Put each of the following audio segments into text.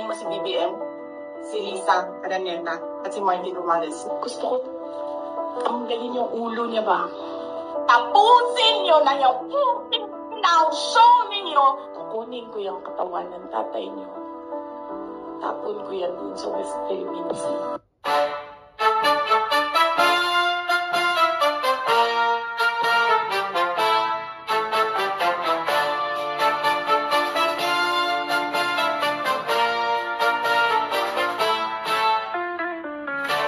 Patayin mo si BBM, si Lisa Araneta, at si Martin Romualdez. Gusto ko tanggalin yung ulo niya ba? Tapusin niyo na yung show ninyo! Kukunin ko yung katawan ng tatay niyo. Tapon ko yan dun sa West Philippine Sea.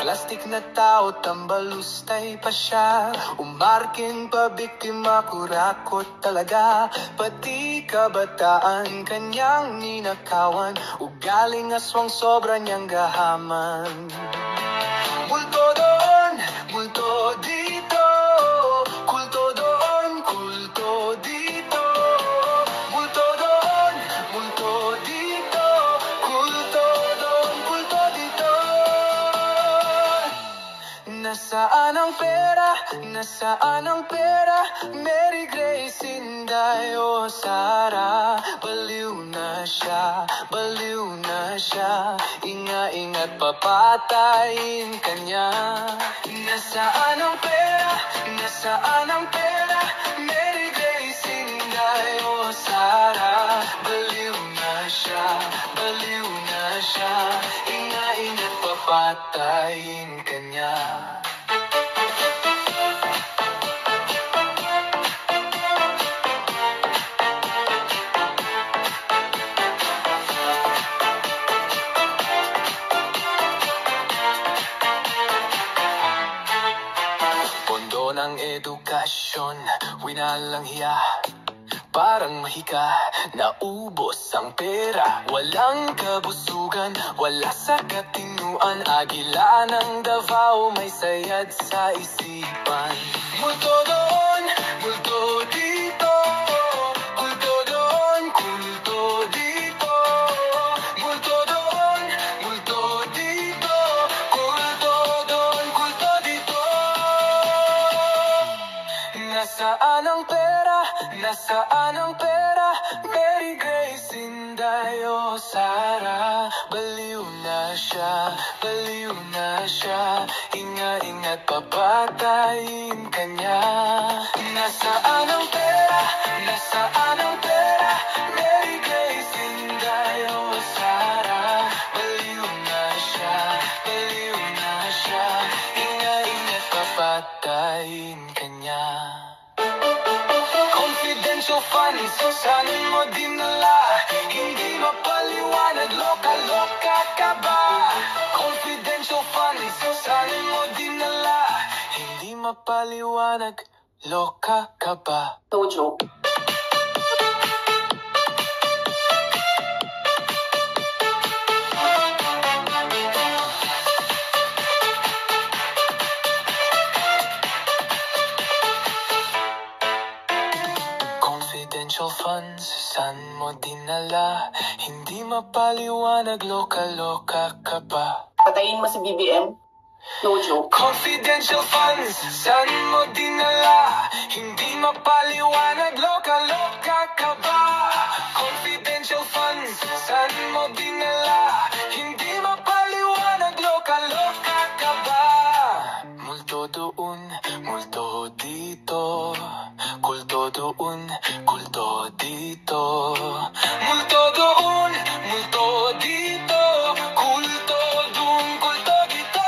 Plastik na tao, tambalustay pa siya. Umarking pabiktima, kurakot talaga. Pati kabataan, kanyang ninakawan. Ugaling aswang sobra niyang gahaman. Multo doon, multo dito. Kulto doon, kulto dito. Multo doon, multo dito. Kulto doon, kulto dito. Nasaan ang pera? Nasaan ang pera? Mary Grace, Inday o Sara. Baliw na siya, baliw na siya. Ingat papatayin kanya. Nasaan ang pera? Nasaan ang pera? Mary Grace, Inday o Sara. Baliw na siya, baliw na siya. Ingat papatayin kanya. Pondo ng edukasyon, winalang hiya. Parang mahika, naubos ang pera. Walang kabusugan, wala sa katinuan. Agila ng Davao, may sayad sa isipan. Multo doon, multo dito. Kulto doon, kulto dito. Multo doon, multo dito. Kulto doon, kulto dito. Nasaan ang pera? Nasaan ang pera? Mary Grace, Inday o Sara. Baliw na siya, baliw na siya. Ingat papatayin kanya. Nasaan ang pera? Nasaan ang pera? Mary Grace, Inday o Sara. Baliw na siya, baliw na siya. Ingat papatayin kanya. Confidential funds, saan mo dinala? Hindi mapaliwanag, loka-loka ka ba? Confidential funds, saan mo dinala? Hindi mapaliwanag, loka ka ba? No joke. Confidential funds, saan mo dinala? Hindi mapaliwanag, loka-loka ka ba? Patayin mo si BBM, no joke. Confidential funds, saan mo dinala? Hindi mapaliwanag, loka-loka ka ba? Confidential funds, saan mo dinala? Hindi mapaliwanag, loka-loka ka ba? Multo doon, multo dito. Kulto doon, kulto dito. Multo doon, multo dito. Kulto doon, kulto dito.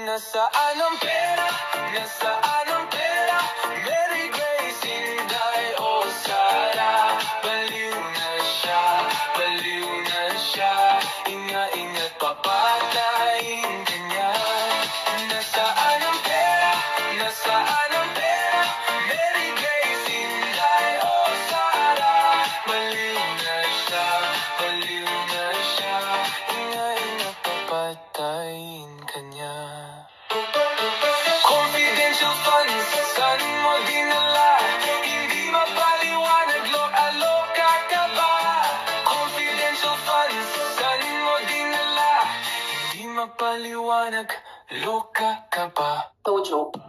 Nasaan ang pera? Nasaan ang pera? Mary Grace, Inday o Sara. Baliw na siya, baliw na siya. Ingat papatayin kanya. Nasaan ang pera? Nasaan ang pera? Mary Grace, Inday o Sara. Baliw na siya, baliw na siya. Ingat papatayin kanya. Confidential funds, saan mo dinala? Hindi mapaliwanag, loka-loka ka ba? Confidential funds, saan mo dinala? Hindi mapaliwanag, loka ka ba? No joke.